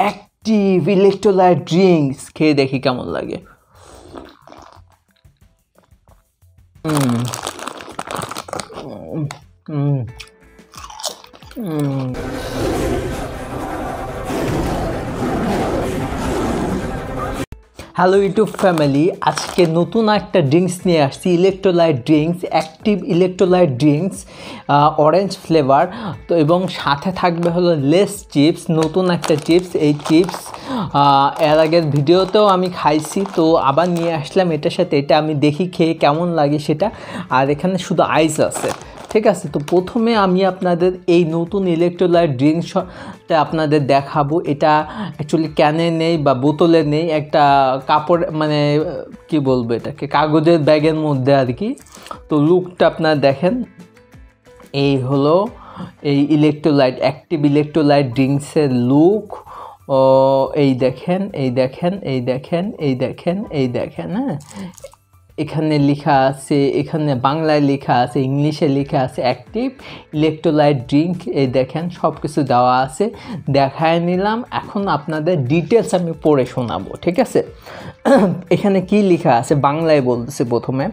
Active electrolyte drinks খেয়ে দেখি কেমন লাগে। হ্যালো ইউটিউব ফ্যামিলি, আজকে নতুন একটা ড্রিঙ্কস নিয়ে আসছি, electrolyte drinks, active electrolyte drinks, orange flavour. তো এবং সাথে থাকবে হলো লেস চিপস, নতুন একটা চিপস। এই চিপস এর আগের ভিডিওতেও আমি খাইছি, তো আবার নিয়ে আসলাম এটার সাথে। এটা আমি দেখি খেয়ে কেমন লাগে সেটা। আর এখানে শুধু আইস আছে, ঠিক আছে। তো প্রথমে আমি আপনাদের এই নতুন ইলেকট্রোলাইট ড্রিঙ্কসটা আপনাদের দেখাবো। এটা অ্যাকচুয়ালি ক্যানে নেই বা বোতলে নেই, একটা কাপড় মানে কি বলবো এটাকে, কাগজের ব্যাগের মধ্যে আর কি। তো লুকটা আপনারা দেখেন, এই হলো এই ইলেকট্রোলাইট, অ্যাক্টিভ ইলেকট্রোলাইট ড্রিঙ্কসের লুক। ও এই দেখেন, এই দেখেন, এই দেখেন, এই দেখেন, এই দেখেন। হ্যাঁ, এখানে লেখা আছে, এখানে বাংলায় লেখা আছে, ইংলিশে লেখা আছে অ্যাক্টিভ ইলেকট্রোলাইট ড্রিঙ্ক। এই দেখেন সব কিছু দেওয়া আছে, দেখায় নিলাম। এখন আপনাদের ডিটেলস আমি পড়ে শোনাবো, ঠিক আছে। এখানে কি লেখা আছে বাংলায় বলতেছে প্রথমে,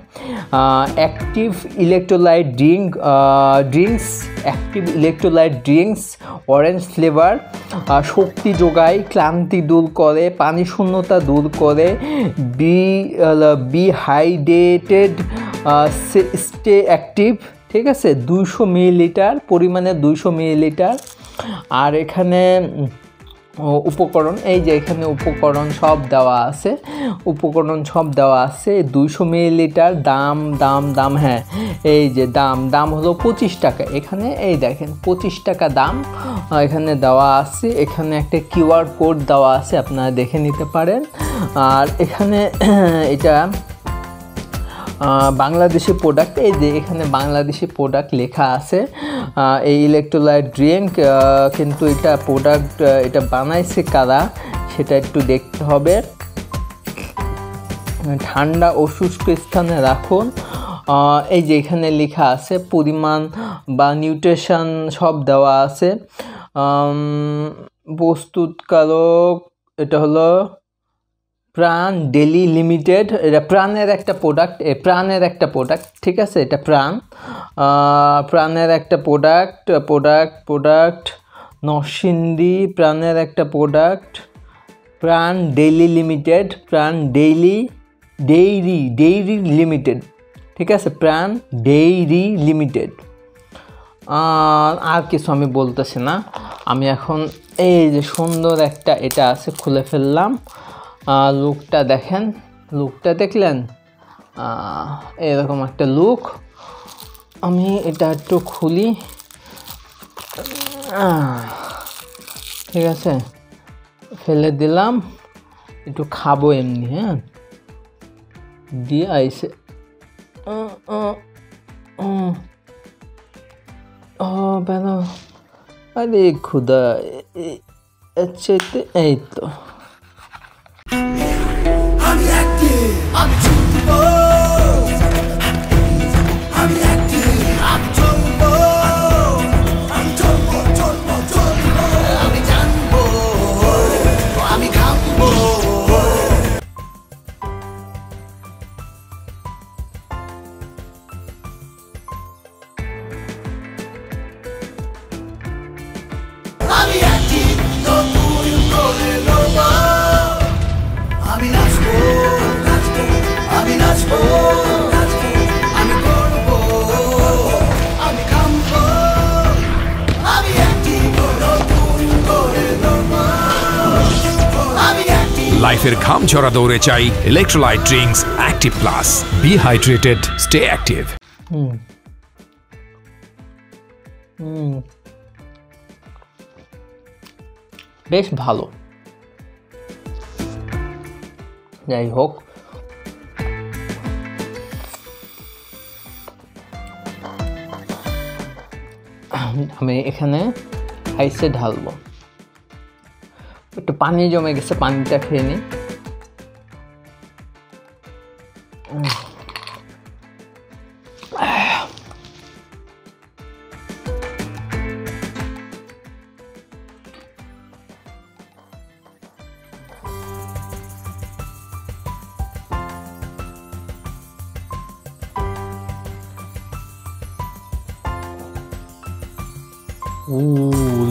active electrolyte drinks, active electrolyte drinks orange flavour, শক্তি যোগায়, ক্লান্তি দূর করে, পানি শূন্যতা দূর করে, হাইড্রেটেড, স্টে অ্যাক্টিভ, ঠিক আছে। 200 মিলিলিটার পরিমাণে, 200 মিলিলিটার। আর এখানে উপকরণ, এই যে এখানে উপকরণ সব দেওয়া আছে, উপকরণ সব দেওয়া আছে। 200 মিলিলিটার, দাম হ্যাঁ, এই যে দাম হলো 25 টাকা। এখানে এই দেখেন 25 টাকা দাম এখানে দেওয়া আছে। এখানে একটা কিউআর কোড দেওয়া আছে, আপনারা দেখে নিতে পারেন। আর এখানে এটা বাংলাদেশি প্রোডাক্ট, এই যে এখানে বাংলাদেশি প্রোডাক্ট লেখা আছে। এই ইলেকট্রোলাইট ড্রিঙ্ক, কিন্তু এটা প্রোডাক্ট, এটা বানাইছে কারা সেটা একটু দেখতে হবে। ঠান্ডা ও শুষ্ক স্থানে রাখুন। এই যে এখানে লেখা আছে পরিমাণ বা নিউট্রিশন সব দেওয়া আছে। প্রস্তুতকারক এটা হলো প্রাণ ডেলি লিমিটেড। এটা প্রাণের একটা প্রোডাক্ট, প্রাণের একটা প্রোডাক্ট, ঠিক আছে। এটা প্রাণের একটা প্রোডাক্ট নরসিংদী প্রাণের একটা প্রোডাক্ট, প্রাণ ডেইলি লিমিটেড, প্রাণ ডেইরি লিমিটেড, ঠিক আছে। প্রাণ ডেইরি লিমিটেড। আর কিছু আমি বলতেছি না। আমি এখন এই যে সুন্দর একটা এটা আছে, খুলে ফেললাম। লুকটা দেখেন, লুকটা দেখলেন, এরকম একটা লুক। আমি এটা একটু খুলি, ঠিক আছে, ফেলে দিলাম। একটু খাবো এমনি, হ্যাঁ, দিয়ে আইসে বেলা, আরে খুদা, আচ্ছা এই তো লাইফের ঘাম ঝরা দৌড়ে চাই electrolyte drinks active plus. Be hydrated, stay active. বেশ ভালো। যাই হোক, আমি এখানে আইসে ঢালবো। একটু পানি জমে গেছে, পানিটা খেয়ে নিই।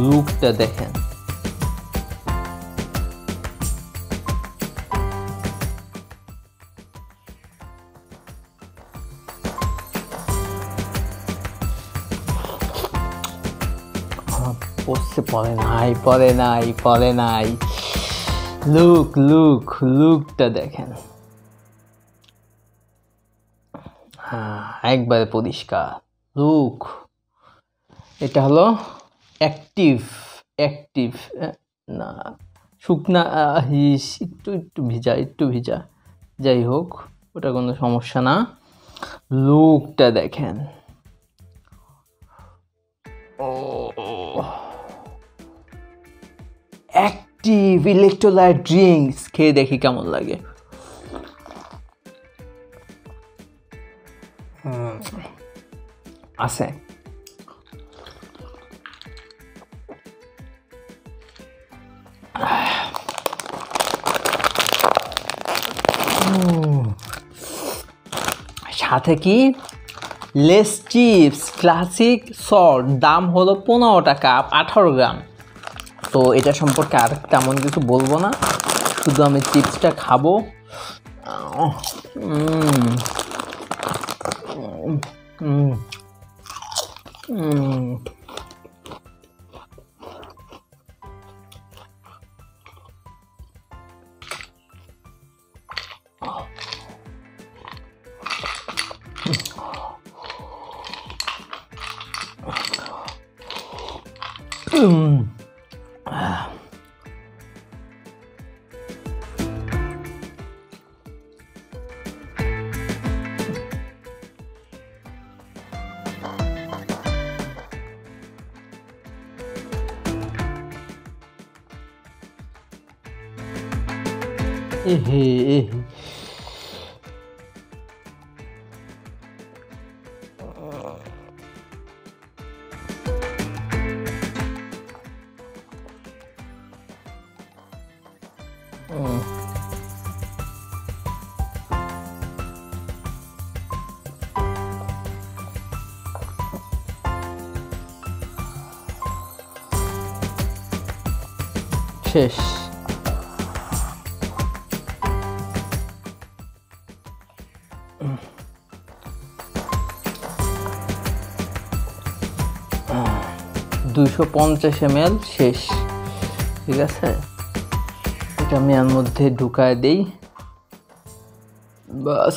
লুকটা দেখেন। পরে নাই লুকটা দেখেন। হ্যাঁ, একবারে পরিষ্কার লুক। এটা হলো অ্যাক্টিভ না, শুকনা, একটু ভিজা, যাই হোক ওটা কোনো সমস্যা না। লুকটা দেখেন। অ্যাক্টিভ ইলেক্ট্রোলাইট ড্রিঙ্কস, খেয়ে দেখি কেমন লাগে। আছে সাথে কি লেস চিপস ক্লাসিক সল্ট, দাম হলো 15 টাকা 18 গ্রাম। তো এটা সম্পর্কে আর তেমন কিছু বলবো না, শুধু আমি চিপসটা খাবো। শেষ। ml শেষ, ঠিক আছে। এটা আমি এর মধ্যে ঢুকায় দেই, বাস।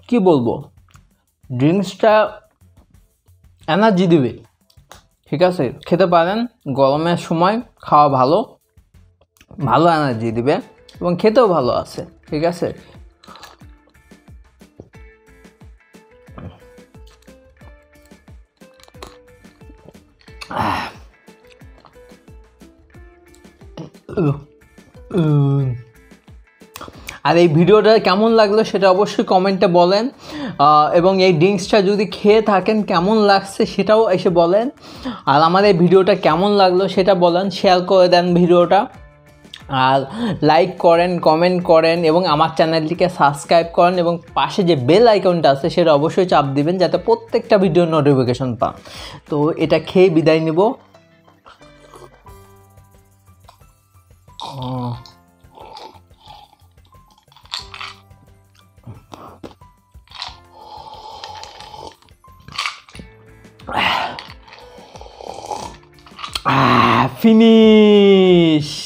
কি বলবো, ড্রিঙ্কসটা এনার্জি দিবে, ঠিক আছে। খেতে পারেন, গরমের সময় খাওয়া ভালো এনার্জি দিবে এবং খেতেও ভালো আছে, ঠিক আছে। আর এই ভিডিওটা কেমন লাগলো সেটা অবশ্যই কমেন্টে বলেন, এবং এই ড্রিঙ্কসটা যদি খেয়ে থাকেন কেমন লাগছে সেটাও এসে বলেন। আর আমার এই ভিডিওটা কেমন লাগলো সেটা বলেন, শেয়ার করে দেন ভিডিওটা, আর লাইক করেন, কমেন্ট করেন এবং আমার চ্যানেলটিকে সাবস্ক্রাইব করেন এবং পাশে যে বেল আইকনটা আছে সেটা অবশ্যই চাপ দিবেন যাতে প্রত্যেকটা ভিডিওর নোটিফিকেশন পান। তো এটা খেয়ে বিদায় নিব। Finish!